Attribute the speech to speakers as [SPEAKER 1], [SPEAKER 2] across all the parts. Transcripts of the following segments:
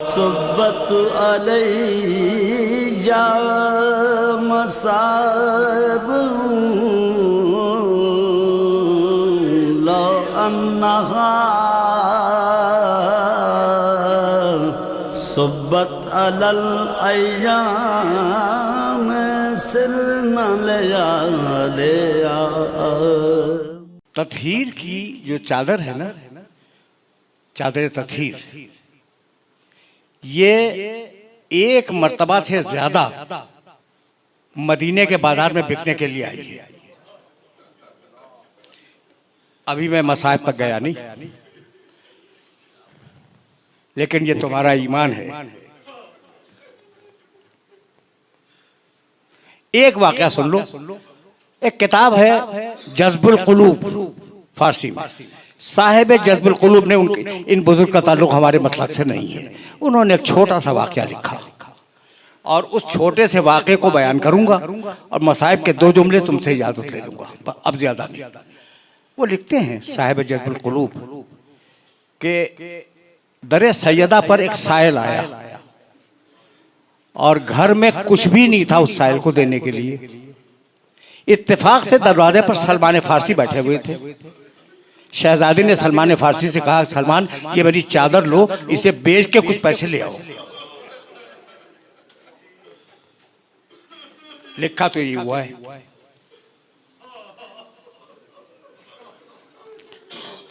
[SPEAKER 1] सुब्बत अलैया मसाब ला अन्नहा सुब्बत अलल अय्याम सिरना लिया।
[SPEAKER 2] तत्हीर की जो चादर है ना, चादर तत्हीर, ये एक मर्तबा से ज्यादा मदीने के बाजार में बिकने के लिए आई है। अभी मैं मसाहिब तक गया नहीं, लेकिन ये तुम्हारा ईमान है। एक वाकया सुन लो। एक किताब है जज्बुल कुलूब, फारसी में। साहिब जज्बुल कुलूब ने इन बुजुर्ग का ताल्लुक हमारे मसलक से नहीं है। उन्होंने एक छोटा सा वाकया लिखा और उस छोटे से वाकये को बयान करूंगा और मसाहिब के दो जुमले तुमसे इजाजत ले लूंगा, अब ज्यादा नहीं। वो लिखते हैं साहिब जज्बुल कुलूब के दरे सैयदा पर एक साइल आया और घर में कुछ भी नहीं था उस साइल को देने के लिए। इत्तेफाक से दरवाजे पर सलमान फारसी बैठे हुए थे। शहजादी ने सलमान फारसी से कहा, सलमान ये मेरी चादर लो, इसे बेच के कुछ पैसे ले आओ। लिखा तो ये हुआ है।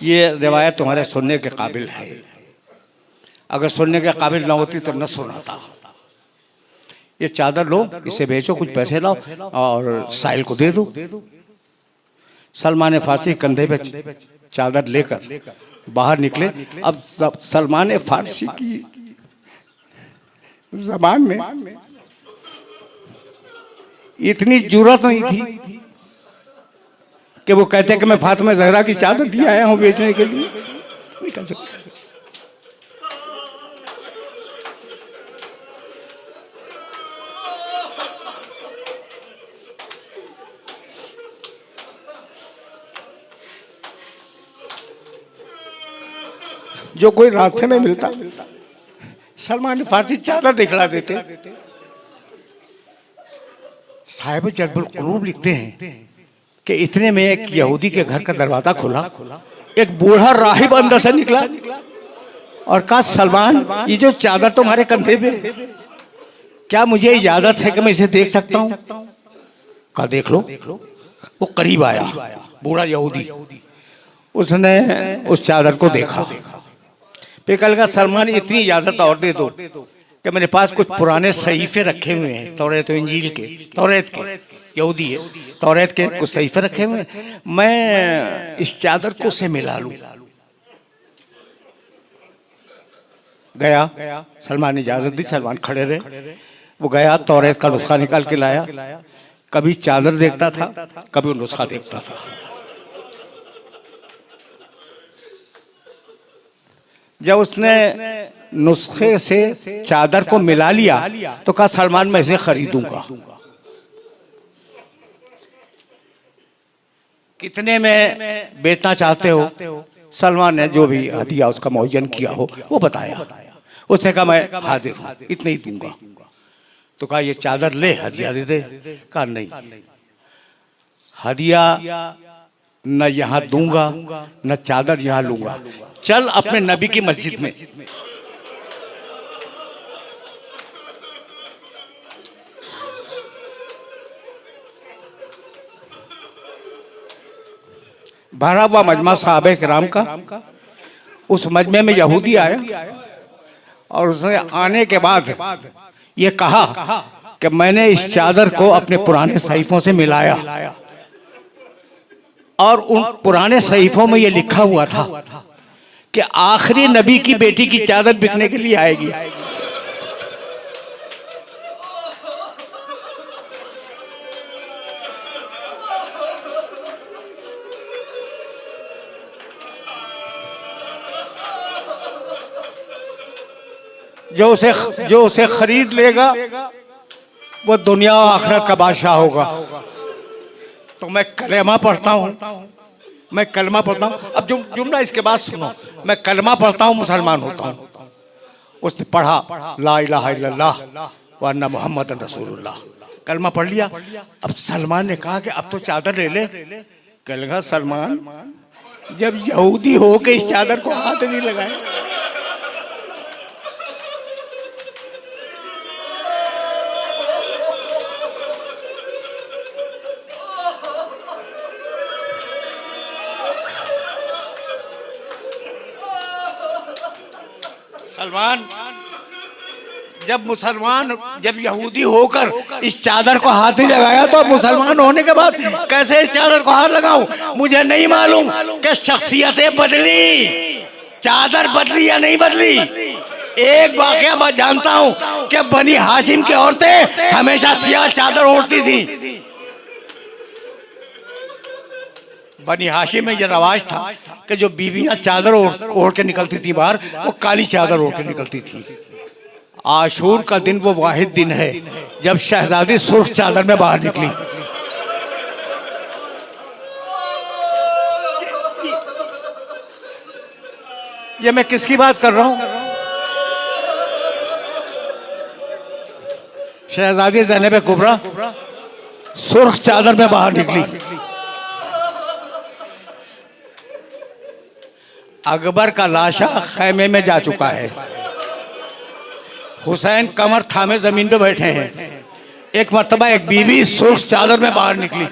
[SPEAKER 2] ये रिवायत तुम्हारे सुनने के काबिल है। अगर सुनने के काबिल ना होती तो न सुनाता। ये चादर लो, इसे बेचो, कुछ पैसे लाओ और साहिल को दे दो। सलमान फारसी कंधे पे चादर लेकर बाहर निकले। अब सलमान फारसी की ज़बान में इतनी जुर्रत नहीं थी कि वो कहते कि मैं फातिमा ज़हरा की चादर भी आया हूं बेचने के लिए। नहीं कह सकते। जो कोई रास्ते में मिलता सलमान फारसी चादर दिखला देते। साहिब जज्बुल कुलूब लिखते हैं कि इतने में एक यहूदी के घर का दरवाजा खुला। एक बूढ़ा राहिब अंदर से निकला और कहा, सलमान ये जो चादर तुम्हारे कंधे पे, क्या मुझे इजाजत है कि मैं इसे देख सकता हूँ? कहा देख लो। वो करीब आया, बूढ़ा यहूदी। उसने उस चादर को देखा। फिर कहा, सलमान इतनी इजाजत और दे दो कि मेरे पास कुछ पुराने सहीफे रखे हुए हैं, तौरात इंजील के, तौरात के, यहूदी है, तौरात के कुछ सहीफे रखे हुए हैं, मैं इस चादर को से मिला लूं। गया, सलमान ने इजाजत दी, सलमान खड़े रहे। वो गया, तौरात का नुस्खा निकाल के लाया। कभी चादर देखता था, कभी नुस्खा देखता था। जब उसने नुस्खे से चादर को मिला लिया तो कहा, सलमान मैं इसे खरीदूंगा। कितने में बेचना चाहते हो? सलमान ने जो भी हदिया उसका मुअय्यन किया हो वो बताया। उसने कहा मैं हाजिर हूं, इतने ही दूंगा। तो कहा ये चादर ले, हदिया दे दे। कहा नहीं, हदिया न यहां दूंगा न चादर यहां लूंगा। चल अपने नबी की मस्जिद में। भरा हुआ मजमा सहाबे किराम का। उस मजमे में यहूदी आया और उसने आने के बाद ये कहा कि मैंने इस चादर को अपने पुराने सहीफों से मिलाया और उन पुराने सहीफों में ये लिखा हुआ था कि आखिरी नबी की बेटी की चादर बिकने के लिए आएगी। जो उसे खरीद लेगा वो दुनिया और आखिरत का बादशाह होगा। तो मैं कलेमा पढ़ता हूँ, मैं कलमा पढ़ता हूँ। अब जुमला इसके बाद सुनो, मैं कलमा पढ़ता हूँ, मुसलमान होता हूँ उसने पढ़ा ला इलाहा इल्लल्लाह व अन्ना मुहम्मदन रसूलुल्लाह, कलमा पढ़ लिया। अब सलमान ने कहा कि अब तो चादर ले ले। कहने लगा सलमान, जब यहूदी हो के इस चादर को हाथ नहीं लगाए। सलमान, जब यहूदी होकर इस चादर को हाथ नहीं लगाया तो मुसलमान होने के बाद कैसे इस चादर को हाथ लगाऊं? मुझे नहीं मालूम कि शख्सियतें बदली, चादर बदली या नहीं बदली। एक वाकया मैं जानता हूं कि बनी हाशिम की औरतें हमेशा सियाह चादर ओढ़ती थी। बनी हाशिम में यह रवाज था कि जो बीवियां चादर ओढ़ के निकलती थी बाहर, वो काली चादर ओढ़ के निकलती थी। आशूर का दिन वो वाहिद दिन है जब शहजादी सुर्ख चादर में बाहर निकली। ये मैं किसकी बात कर रहा हूं? शहजादी ज़ैनब कुबरा सुर्ख चादर में बाहर निकली। अकबर का लाशा खैमे में जा चुका है। हुसैन कमर थामे जमीन पे बैठे हैं। एक मर्तबा एक बीवी सुर्ख चादर में बाहर निकली।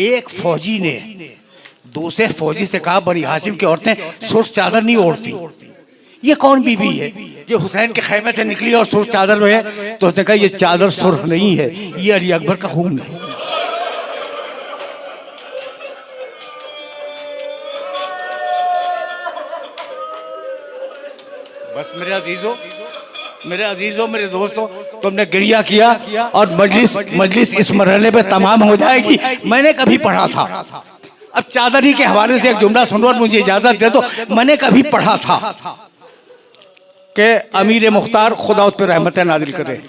[SPEAKER 2] एक फौजी ने दूसरे फौजी से कहा, बनी हाशिम की औरतें सुर्ख चादर नहीं ओढ़ती, ये कौन बीवी है जो हुसैन के खैमे से निकली और सुर्ख चादर में है? तो उसने कहा, ये चादर सुर्ख नहीं है, ये अली अकबर का खून है। बस मेरे अजीजों मेरे दोस्तों, तुमने गिरिया किया और मजलिस इस मरहले पे तमाम हो जाएगी। मैंने कभी पढ़ा था, अब चादर ही के हवाले से एक जुमला सुनो और मुझे इजाजत दे दो। मैंने कभी पढ़ा था कि अमीर मुख्तार खुदा उस पर रहमत नाजिल करे,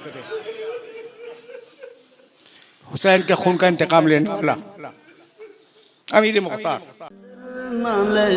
[SPEAKER 2] हुसैन के खून का इंतकाम लेने वाला अमीर मुख्तार।
[SPEAKER 1] ले